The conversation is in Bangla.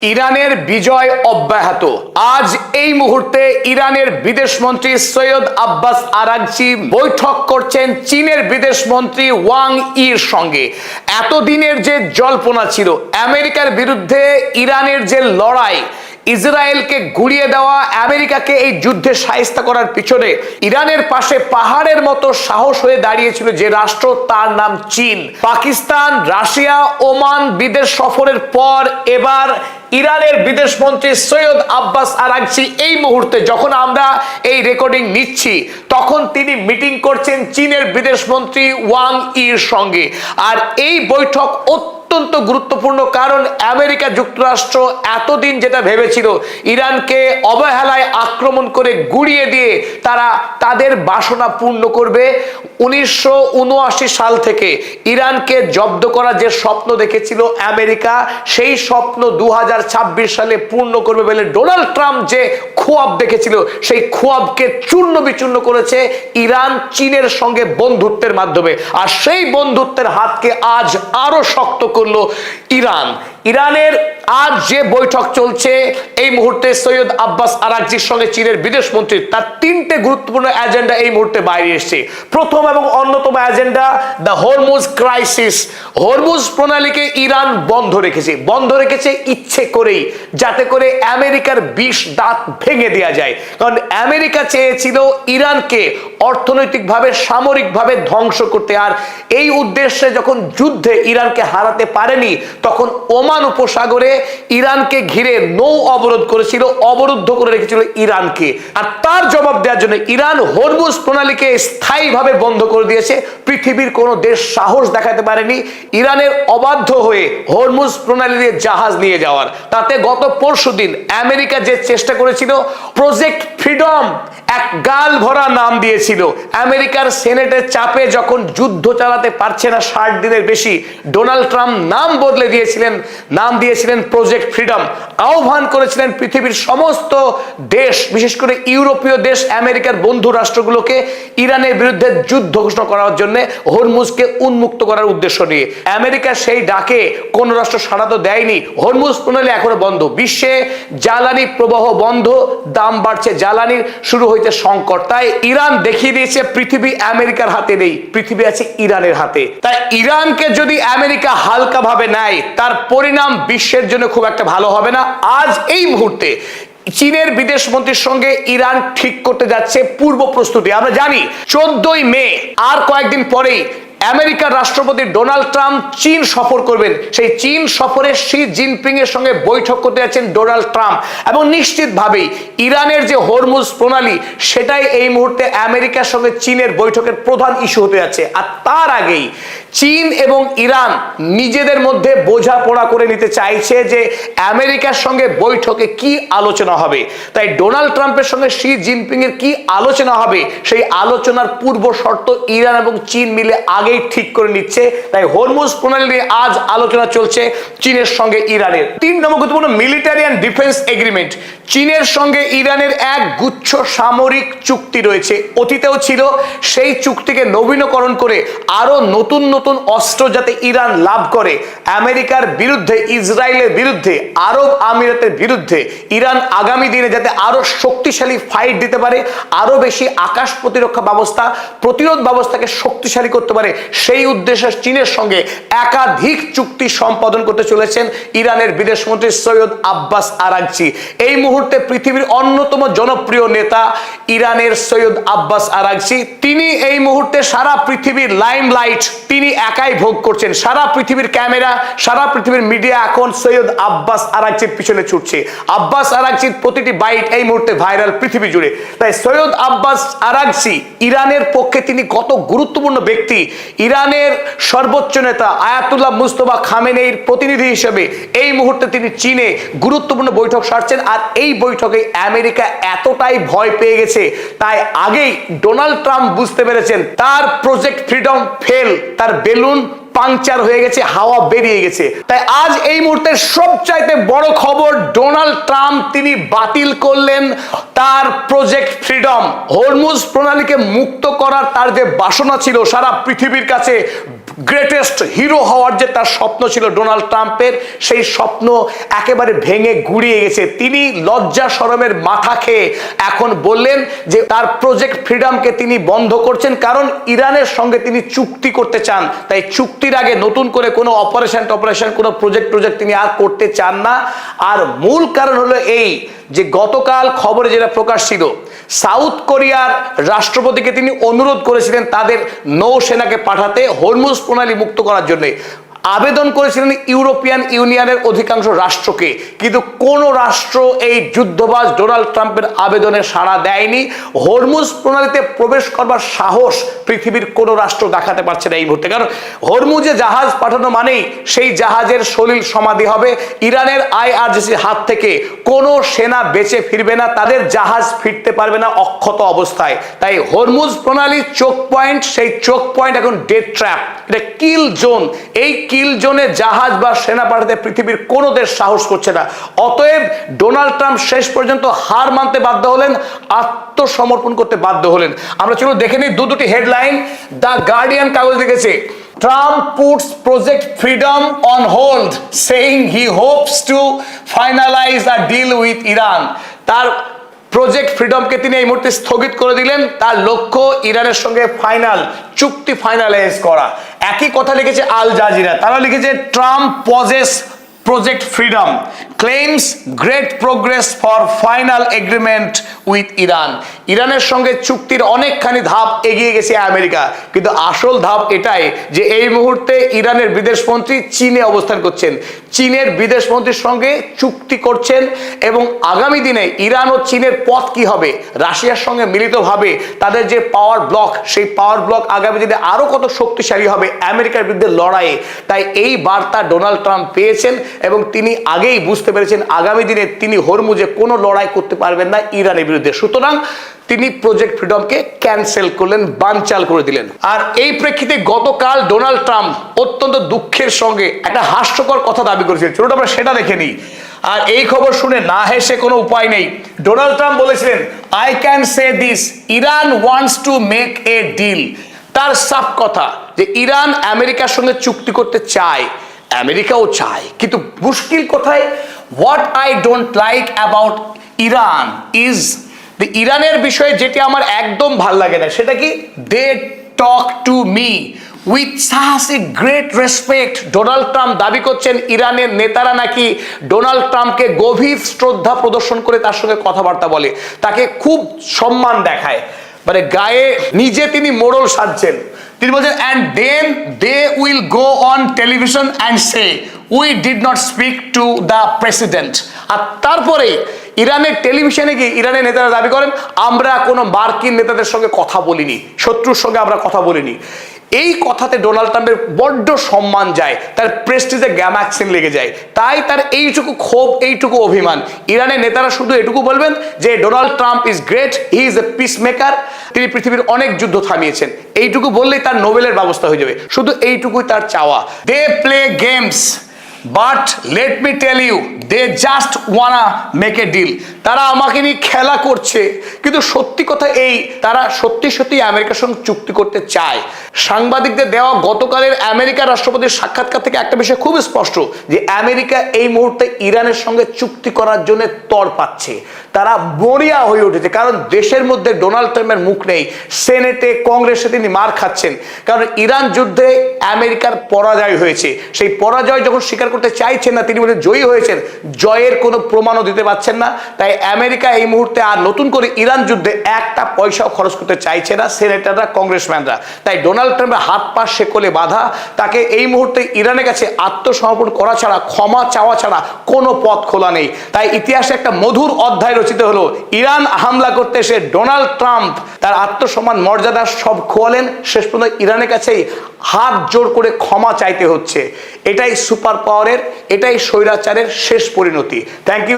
ইরানের বিজয় অব্যাহত। আজ এই মুহূর্তে ইরানের বিদেশমন্ত্রী সৈয়দ আব্বাস আরাগচি বৈঠক করছেন চীনের বিদেশমন্ত্রী ওয়াং ইর সঙ্গে। এতদিনের যে জল্পনা ছিল আমেরিকার বিরুদ্ধে ইরানের যে লড়াই, ইসরায়েলকে গুড়িয়ে দেওয়া, আমেরিকাকে এই যুদ্ধে শায়েস্তা করার পিছনে ইরানের পাশে পাহাড়ের মতো সাহস হয়ে দাঁড়িয়েছিল যে রাষ্ট্র, তার নাম চীন। পাকিস্তান, রাশিয়া, ওমান বিদেশ সফরের পর এবার ইরানের বিদেশমন্ত্রী সৈয়দ আব্বাস আরাগচি এই মুহূর্তে যখন আমরা এই রেকর্ডিং নিচ্ছি তখন তিনি মিটিং করছেন চীনের বিদেশমন্ত্রী ওয়াং ইর সঙ্গে। আর এই বৈঠক অত্যন্ত গুরুত্বপূর্ণ, কারণ আমেরিকা যুক্তরাষ্ট্র এতদিন যেটা ভেবেছিল ইরানকে অবহেলায় আক্রমণ করে গুড়িয়ে দিয়ে তারা তাদের বাসনা পূর্ণ করবে। 1979 সাল থেকে ইরানকে জব্দ করার যে স্বপ্ন দেখেছিল আমেরিকা, সেই স্বপ্ন 2026 সালে পূর্ণ করবে বলে ডোনাল্ড ট্রাম্প যে খোয়াব দেখেছিল সেই খোয়াবকে চূর্ণ বিচূর্ণ করেছে ইরান চীনের সঙ্গে বন্ধুত্বের মাধ্যমে। আর সেই বন্ধুত্বের হাতকে আজ আরো শক্ত করলো ইরান। ইরানের আজ যে বৈঠক চলছে এই মুহূর্তে সৈয়দ আব্বাস আরাগচির সঙ্গে চীনের বিদেশমন্ত্রী, তার তিনটে গুরুত্বপূর্ণ এজেন্ডা এই মুহূর্তে বাইরে এসেছে। প্রথম এবং অন্যতম agenda the Hormuz crisis. Hormuz প্রণালীকে ইরান বন্ধ রেখেছে ইচ্ছে করেই, যাতে করে আমেরিকার বিষ দাঁত ভেঙে দেওয়া যায়। কারণ আমেরিকা চেয়েছিল ইরানকে অর্থনৈতিকভাবে, সামরিকভাবে ধ্বংস করতে। আর এই উদ্দেশ্যে যখন যুদ্ধে ইরানকে হারাতে পারেনি তখন ওমান উপসাগরে ইরানকে ঘিরে নৌ অবরোধ করেছিল, অবরুদ্ধ করে রেখেছিল ইরানকে। আর তার জবাব দেওয়ার জন্য ইরান হরমুজ প্রণালীকে স্থায়ীভাবে বন্ধ করে দিয়েছে। পৃথিবীর কোনো দেশ সাহস দেখাতে পারেনি ইরানের অবাধ্য হয়ে হরমুজ প্রণালী দিয়ে জাহাজ নিয়ে যাওয়ার। তাতে গত পরশুদিন আমেরিকা যে চেষ্টা করেছিল প্রজেক্ট ফ্রিডম, এক গাল ভরা নাম দিয়েছিল। আমেরিকার সেনেটের চাপে যখন যুদ্ধ চালাতে পারছে না 60 দিনের বেশি, ডোনাল্ড ট্রাম্প নাম বদলে নাম দিয়েছিলেন প্রজেক্ট ফ্রিডম। আহ্বান করেছিলেন পৃথিবীর সমস্ত দেশ, বিশেষ করে ইউরোপীয় দেশ, আমেরিকার বন্ধু রাষ্ট্রগুলোকে ইরানের বিরুদ্ধে যুদ্ধ ঘোষণা করার জন্য, হরমুজকে উন্মুক্ত করার উদ্দেশ্য নিয়ে। আমেরিকা সেই ডাকে কোন রাষ্ট্র সাড়া তো দেয়নি। হরমুজ প্রণালী এখনো বন্ধ। বিশ্বে জ্বালানি প্রবাহ বন্ধ, দাম বাড়ছে জ্বালানির, শুরু হয়েছে সংকট। তাই ইরান দেখিয়ে দিয়েছে পৃথিবী আমেরিকার হাতে নেই, পৃথিবী আছে ইরানের হাতে। তাই ইরানকে যদি আমেরিকা হালকা ভাবে নেয় তার পরিণাম বিশ্বের জন্য খুব একটা ভালো হবে না। আজ এই মুহূর্তে চীনের বিদেশমন্ত্রীর সঙ্গে ইরান ঠিক করতে যাচ্ছে পূর্ব প্রস্তুতি। আমরা জানি 14 মে, আর কয়েকদিন পরেই আমেরিকার রাষ্ট্রপতি ডোনাল্ড ট্রাম্প চীন সফর করবেন। সেই চীন সফরে শি জিনপিং এর সঙ্গে বৈঠক করতে যাচ্ছেন ডোনাল্ড ট্রাম্প। এবং নিশ্চিতভাবেই ইরানের যে হরমুজ প্রণালী, সেটাই এই মুহূর্তে আমেরিকার সঙ্গে চীনের বৈঠকের প্রধান ইস্যু হতে যাচ্ছে। আর তার আগেই চীন এবং ইরান নিজেদের মধ্যে বোঝাপড়া করে নিতে চাইছে যে আমেরিকার সঙ্গে বৈঠকে কি আলোচনা হবে। তাই ডোনাল্ড ট্রাম্পের সঙ্গে শি জিনপিং এর কি আলোচনা হবে, সেই আলোচনার পূর্ব শর্ত ইরান এবং চীন মিলে আগেই ঠিক করে নিচ্ছে। তাই হরমুজ প্রণালী নিয়ে আজ আলোচনা চলছে চীনের সঙ্গে ইরানের। 3 নম্বর গুরুত্বপূর্ণ মিলিটারি অ্যান্ড ডিফেন্স এগ্রিমেন্ট। চীনের সঙ্গে ইরানের এক গুচ্ছ সামরিক চুক্তি রয়েছে, অতীতেও ছিল। সেই চুক্তিকে নবীনীকরণ করে আরো নতুন নতুন অস্ত্র যাতে ইরান লাভ করে, আমেরিকার বিরুদ্ধে, ইসরায়েলের বিরুদ্ধে, আরব আমিরাতের বিরুদ্ধে ইরান আগামী দিনে যাতে আরো শক্তিশালী ফাইট দিতে পারে, আরো বেশি আকাশ প্রতিরক্ষা ব্যবস্থা, প্রতিরোধ ব্যবস্থাকে শক্তিশালী করতে পারে, সেই উদ্দেশ্যে চীনের সঙ্গে একাধিক চুক্তি সম্পাদন করতে চলেছেন ইরানের বিদেশমন্ত্রী সৈয়দ আব্বাস আরাগচি। এই মুহূর্তে পৃথিবীর অন্যতম জনপ্রিয় নেতা ইরানের সৈয়দ আব্বাস আরাগচি, তিনি এই মুহূর্তে সারা পৃথিবীর লাইমলাইট তিনি একাই ভোগ করছেন। সারা পৃথিবীর ক্যামেরা, সারা পৃথিবীর মিডিয়া এখন সৈয়দ আব্বাস আরাগচির পিছনে ছুটছে। আব্বাস আরাগচির প্রতিটি বাইট এই মুহূর্তে ভাইরাল পৃথিবী জুড়ে। তাই সৈয়দ আব্বাস আরাগচি ইরানের পক্ষে তিনি কত গুরুত্বপূর্ণ ব্যক্তি। ইরানের সর্বোচ্চ নেতা আয়াতুল্লাহ মুস্তফা খামেনেইর প্রতিনিধি হিসেবে এই মুহূর্তে তিনি চীনে গুরুত্বপূর্ণ বৈঠক সারছেন। আর এই বৈঠকে আমেরিকা এতটাই ভয় পেয়ে গেছে, তাই আগেই ডোনাল্ড ট্রাম্প বুঝতে পেরেছেন তার প্রজেক্ট ফ্রিডম ফেল, তার বেলুন পাংচার হয়ে গেছে, হাওয়া বেরিয়ে গেছে। তাই আজ এই মুহূর্তে সবচাইতে বড় খবর, ডোনাল্ড ট্রাম্প তিনি বাতিল করলেন তার প্রজেক্ট ফ্রিডম। হরমুজ প্রণালীকে মুক্ত করার তার যে বাসনা ছিল সারা পৃথিবীর কাছে গ্রেটেস্ট হিরো হওয়ার যে তার স্বপ্ন ছিল ডোনাল্ড ট্রাম্পের, সেই স্বপ্ন একেবারে ভেঙে গুড়িয়ে গেছে। তিনি লজ্জা শরমের মাথা খেয়ে এখন বললেন যে তার প্রজেক্ট ফ্রিডমকে তিনি বন্ধ করছেন, কারণ ইরানের সঙ্গে তিনি চুক্তি করতে চান। তাই চুক্তির আগে নতুন করে কোনো অপারেশন কোনো প্রজেক্ট তিনি আর করতে চান না। আর মূল কারণ হলো এই যে গতকাল খবরে যেটা প্রকাশ ছিল, সাউথ কোরিয়ার রাষ্ট্রপতিকে তিনি অনুরোধ করেছিলেন তাদের নৌসেনাকে পাঠাতে হরমুজ প্রণালী মুক্ত করার জন্য। আবেদন করেছিলেন ইউরোপিয়ান ইউনিয়নের অধিকাংশ রাষ্ট্রকে, কিন্তু কোন রাষ্ট্র এই যুদ্ধবাজ ডোনাল্ড ট্রাম্পের আবেদনে সাড়া দেয়নি। হরমুজ প্রণালীতে প্রবেশ করবার সাহস পৃথিবীর কোন রাষ্ট্র দেখাতে পারছে না এই মুহূর্তে, কারণ হরমুজে জাহাজ পাঠানো মানেই সেই জাহাজের সলিল সমাধি হবে। ইরানের আইআরজিসির হাত থেকে কোনো সেনা বেঁচে ফিরবে না, তাদের জাহাজ ফিরতে পারবে না অক্ষত অবস্থায়। তাই হরমুজ প্রণালী চোক পয়েন্ট, সেই চোক পয়েন্ট এখন ডেড ট্র্যাপ, এটা কিল জোন। এই কিল জোনে জাহাজ বা সেনা পাঠাতে পৃথিবীর কোনো দেশ সাহস করছে না। অতএব ডোনাল্ড ট্রাম্প শেষ পর্যন্ত হার মানতে বাধ্য হলেন, আত্মসমর্পণ করতে বাধ্য হলেন। আমরা চলো দেখে নিই দুটি হেডলাইন। দ্য গার্ডিয়ান কাগজ লিখেছে, Trump puts Project Freedom on hold, saying he hopes to finalize a deal with Iran. তার প্রজেক্ট ফ্রিডমকে তিনি এই মুহূর্তে স্থগিত করে দিলেন। তার লক্ষ্য ইরানের সঙ্গে চুক্তি ফাইনালাইজ করা। একই কথা লিখেছে আল জাজিরা, তারা লিখেছে Trump pauses project freedom, claims great progress for final agreement with Iran. ইরানের সঙ্গে চুক্তির অনেকখানি ধাপ এগিয়ে গেছে আমেরিকা, কিন্তু আসল ধাপ এটাই যে এই মুহূর্তে ইরানের বিদেশমন্ত্রী চীনে অবস্থান করছেন, চীনের বিদেশমন্ত্রীর সঙ্গে চুক্তি করছেন এবং আগামী দিনে ইরান ও চীনের পথ কি হবে, রাশিয়ার সঙ্গে মিলিতভাবে তাদের যে পাওয়ার ব্লক, সেই পাওয়ার ব্লক আগামী দিনে আরো কত শক্তিশালী হবে আমেরিকার বিরুদ্ধে লড়াইয়ে। তাই এই বার্তা ডোনাল্ড ট্রাম্প পেয়েছেন এবং তিনি আগেই বুঝতে পেরেছেন আগামী দিনে তিনি হরমুজে কোনো লড়াই করতে পারবেন না ইরানের বিরুদ্ধে। সুতরাং তিনি প্রজেক্ট ফ্রিডমকে ক্যান্সেল করলেন, বানচাল করে দিলেন। আর এই প্রেক্ষিতে গতকাল ডোনাল্ড ট্রাম্প অত্যন্ত দুঃখের সঙ্গে একটা হাস্যকর কথা দাবি করেছিলেন। চলুন আমরা সেটা দেখে নিই। আর এই খবর শুনে না হেসে কোনো উপায় নেই। ডোনাল্ড ট্রাম্প বলেছিলেন, I can say this, Iran wants to make a deal. তার সাফ কথা যে ইরান আমেরিকার সঙ্গে চুক্তি করতে চায়, আমেরিকাও চায়, কিন্তু মুশকিল কোথায়? What I don't like about Iran is, ইরানের বিষয়ে যেটি আমার একদম ভাল লাগে না সেটা কি, they talk to me with such a great respect. Donald Trump দাবি করছেন ইরানের নেতারা নাকি ডোনাল্ড ট্রাম্পকে গভীর শ্রদ্ধা প্রদর্শন করে তার সঙ্গে কথাবার্তা বলে, তাকে খুব সম্মান দেখায়, মানে গায়ে নিজে তিনি মোড়ল সাজছেন। তিনি বলছেন, and then they will go on television and say we did not speak to the president. আর তারপরে ইরানের টেলিভিশনে গিয়ে ইরানের নেতারা দাবি করেন, আমরা কোনো মার্কিন নেতাদের সঙ্গে কথা বলিনি, শত্রুর সঙ্গে আমরা কথা বলিনি। এই কথাতে ডোনাল্ড ট্রাম্পের বড্ড সম্মান যায়, তার প্রেস্টিজে গ্যামাক্সিন লেগে যায়। তাই তার এইটুকু ক্ষোভ, এইটুকু অভিমান। ইরানের নেতারা শুধু এটুকু বলবেন যে Donald Trump is great, he is a piece maker, তিনি পৃথিবীর অনেক যুদ্ধ থামিয়েছেন। এইটুকু বললেই তার নোবেলের ব্যবস্থা হয়ে যাবে, শুধু এইটুকুই তার চাওয়া। They play games but let me tell you they just wanna make a deal. তারা আমাকে নিয়ে খেলা করছে, কিন্তু সত্যি কথা এই, তারা সত্যি সত্যি আমেরিকার সঙ্গে চুক্তি করতে চায়। সাংবাদিকদের দেওয়া গতকালের আমেরিকার রাষ্ট্রপতির সাক্ষাৎকার থেকে একটা বিষয় খুব স্পষ্ট, যে আমেরিকা এই মুহূর্তে ইরানের সঙ্গে চুক্তি করার জন্য তর পাচ্ছে, তারা মরিয়া হয়ে উঠেছে। কারণ দেশের মধ্যে ডোনাল্ড ট্রাম্পের মুখ নেই, সেনেটে কংগ্রেসে তিনি মার খাচ্ছেন, কারণ ইরান যুদ্ধে আমেরিকার পরাজয় হয়েছে। সেই পরাজয় যখন স্বীকার করতে চাইছেন না, তিনি বলে জয়ী হয়েছেন, জয়ের কোনো প্রমাণও দিতে পারছেন না। তাই আমেরিকা এই মুহূর্তে আর নতুন করে ইরান যুদ্ধে একটা পয়সাও খরচ করতে চাইছে না সেনেটাররা, কংগ্রেসম্যানরা। তাই ডোনাল্ড ট্রাম্পের হাত পা শেকলে বাঁধা, তাকে এই মুহূর্তে ইরানের কাছে আত্মসমর্পণ করা ছাড়া, ক্ষমা চাওয়া ছাড়া কোনো পথ খোলা নেই। তাই ইতিহাসে একটা মধুর অধ্যায় রচিত হলো, ইরান হামলা করতে এসে ডোনাল্ড ট্রাম্প তার আত্মসম্মান মর্যাদা সব খোয়ালেন, শেষ পর্যন্ত ইরানের কাছেই হাত জোর করে ক্ষমা চাইতে হচ্ছে। এটাই সুপার পাওয়ারের, এটাই স্বৈরাচারের শেষ পরিণতি। Thank you.